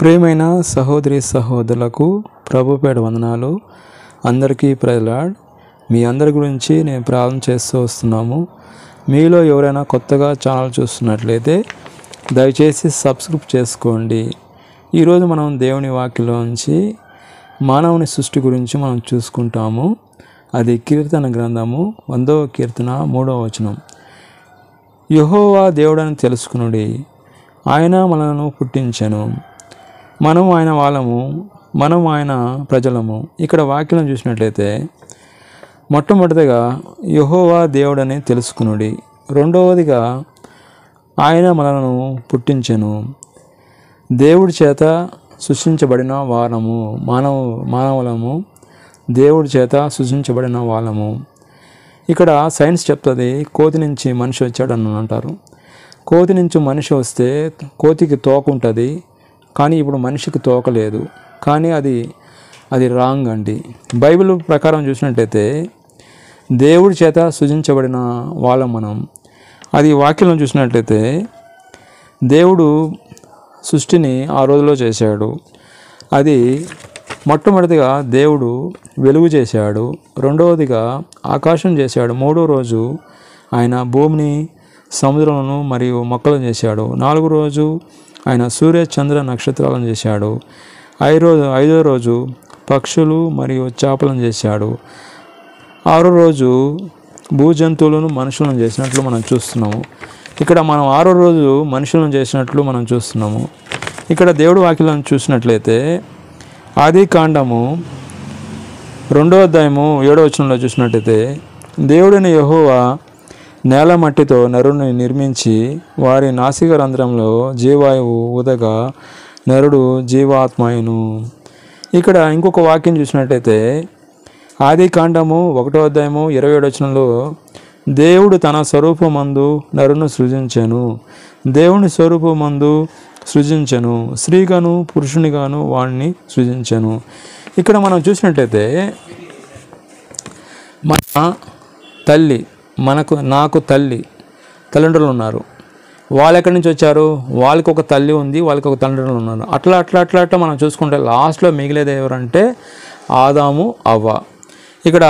ప్రియమైన సహోదరి సహోదరులకు ప్రభుపేట వందనాలు. అందరికీ ప్రైజ్ లార్డ్. మీ అందరి గురించి నేను ప్రార్థన చేస్తూ వస్తున్నాము. మీలో ఎవరైనా కొత్తగా ఛానల్ చూస్తున్నట్లయితే దయచేసి సబ్స్క్రైబ్ చేసుకోండి. ఈరోజు మనం దేవుని వాక్యంలోంచి మానవుని సృష్టి గురించి మనం చూసుకుంటాము. అది కీర్తన గ్రంథము 100వ కీర్తన 3వ వచనం. యెహోవా దేవుడని తెలుసుకునుడి, ఆయన మనలను పుట్టించెను, మనం ఆయన వాళ్ళము, మనం ఆయన ప్రజలము. ఇక్కడ వాక్యం చూసినట్లయితే మొట్టమొదటిగా యెహోవా దేవుడని తెలుసుకునుడి, రెండవదిగా ఆయన మనలను పుట్టించెను. దేవుడి చేత సృష్టించబడిన వారము, మానవులము, దేవుడి చేత సృష్టించబడిన వాళ్ళము. ఇక్కడ సైన్స్ చెప్తుంది కోతి నుంచి మనిషి వచ్చాడని అంటారు. కోతి నుంచి మనిషి వస్తే కోతికి తోక ఉంటుంది, కానీ ఇప్పుడు మనిషికి తోక లేదు. కానీ అది రాంగ్ అండి. బైబిల్ ప్రకారం చూసినట్టయితే దేవుడి చేత సృజించబడిన వాళ్ళం మనం. అది వాక్యంలో చూసినట్లయితే దేవుడు సృష్టిని 6 రోజుల్లో చేశాడు. అది మొట్టమొదటిగా దేవుడు వెలుగు చేశాడు, రెండవదిగా ఆకాశం చేశాడు, 3వ రోజు ఆయన భూమిని, సముద్రమును మరియు మొక్కలను చేశాడు, 4వ రోజు ఆయన సూర్య చంద్ర నక్షత్రాలను చేశాడు, 5వ రోజు పక్షులు మరియు చేపలను చేశాడు, 6వ రోజు భూజంతువులను మనుషులను చేసినట్లు మనం చూస్తున్నాము. ఇక్కడ మనం 6వ రోజు మనుషులను చేసినట్లు మనం చూస్తున్నాము. ఇక్కడ దేవుడు వాక్యాలను చూసినట్లయితే ఆది కాండము 2వ అధ్యాయము 7వ వచనంలో చూసినట్లయితే దేవుడైన యెహోవా నేల మట్టితో నరుని నిర్మించి వారి నాసిక రంధ్రంలో జీవాయువు ఊదగా నరుడు జీవాత్మయును. ఇక్కడ ఇంకొక వాక్యం చూసినట్టయితే ఆది కాండము 1వ అధ్యాయము 27వ వచనంలో దేవుడు తన స్వరూపమందు నరును సృజించెను, దేవుని స్వరూపమందు సృజించెను, స్త్రీగాను పురుషునిగాను వాడిని సృజించెను. ఇక్కడ మనం చూసినట్టయితే మన తల్లి, నాకు తల్లిదండ్రులు ఉన్నారు. వాళ్ళు ఎక్కడి నుంచి వచ్చారు? వాళ్ళకి ఒక తల్లి ఉంది, వాళ్ళకి ఒక తల్లిదండ్రులు ఉన్నారు. అట్లా మనం చూసుకుంటే లాస్ట్లో మిగిలేది ఎవరంటే ఆదాము, అవ్వ. ఇక్కడ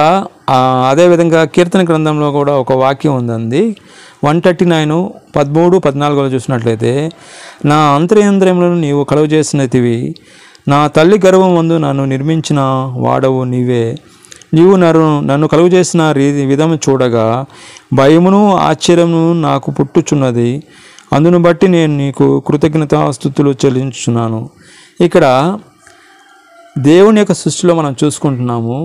అదేవిధంగా కీర్తన గ్రంథంలో కూడా ఒక వాక్యం ఉందండి, 139 13 14 చూసినట్లయితే నా అంతర్యంద్రియములను నీవు కలుగు చేసినతివి, నా తల్లి గర్భం ముందు నన్ను నిర్మించిన వాడవు నీవే, నీవు నన్ను కలుగు చేసిన విధము చూడగా భయమును ఆశ్చర్యమును నాకు పుట్టుచున్నది, అందును బట్టి నేను నీకు కృతజ్ఞతాస్తుతులు చెల్లించుచున్నాను. ఇక్కడ దేవుని యొక్క సృష్టిలో మనం చూసుకుంటున్నాము.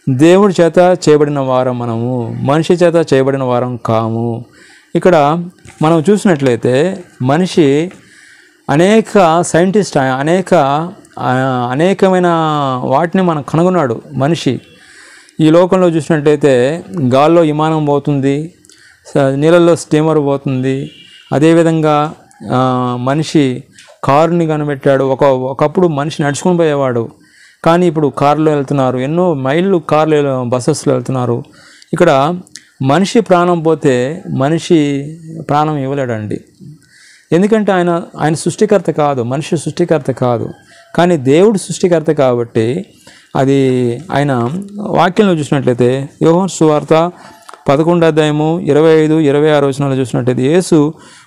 దేవుడి చేత చేయబడిన వారం మనము, మనిషి చేత చేయబడిన వారం కాము. ఇక్కడ మనం చూసినట్లయితే మనిషి అనేక సైంటిస్ట్ అనేకమైన వాటిని మనం కనుగొన్నాడు. మనిషి ఈ లోకంలో చూసినట్లయితే గాల్లో విమానం పోతుంది, నీళ్ళల్లో స్టీమర్ పోతుంది. అదేవిధంగా మనిషి కారుని కనిపెట్టాడు. ఒకప్పుడు మనిషి నడుచుకుని పోయేవాడు, కానీ ఇప్పుడు కారులో వెళ్తున్నారు, ఎన్నో మైళ్ళు కార్లు బస్సెస్లో వెళ్తున్నారు. ఇక్కడ మనిషి ప్రాణం పోతే మనిషి ప్రాణం ఇవ్వలేడండి. ఎందుకంటే ఆయన సృష్టికర్త కాదు, మనిషి సృష్టికర్త కాదు, కానీ దేవుడు సృష్టికర్త కాబట్టి అది ఆయన వాక్యంలో చూసినట్లయితే యోహాను సువార్త 11వ అధ్యాయము 25, 26 వచనాలు చూసినట్లయితే యేసు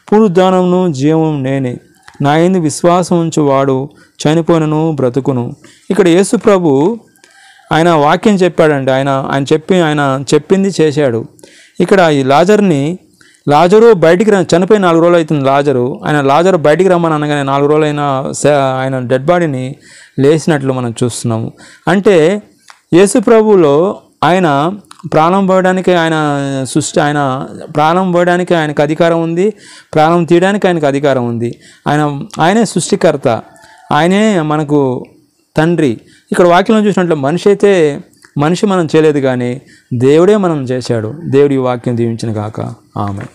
పునరుద్ధానమును జీవము నేనే, నా యందు విశ్వాసం ఉంచు వాడు చనిపోయినను బ్రతుకును. ఇక్కడ యేసు ప్రభు ఆయన వాక్యం చెప్పాడండి. ఆయన చెప్పింది చేశాడు. ఇక్కడ ఈ లాజరు బయటికి చనిపోయి 4 రోజులు అవుతుంది. లాజరు బయటికి రమ్మని అనగానే 4 రోజులైన ఆయన డెడ్ బాడీని లేచినట్లు మనం చూస్తున్నాము. అంటే యేసు ప్రభువులో ఆయన ప్రాణం పోయడానికి ఆయన ప్రాణం పోయడానికి ఆయనకు అధికారం ఉంది, ప్రాణం తీయడానికి ఆయనకు అధికారం ఉంది. ఆయనే సృష్టికర్త, ఆయనే మనకు తండ్రి. ఇక్కడ వాక్యంలో చూసినట్లు మనిషి మనం చేయలేదు, కానీ దేవుడే మనం చేశాడు. దేవుడి వాక్యం దీవించిన గాక. ఆమేన్.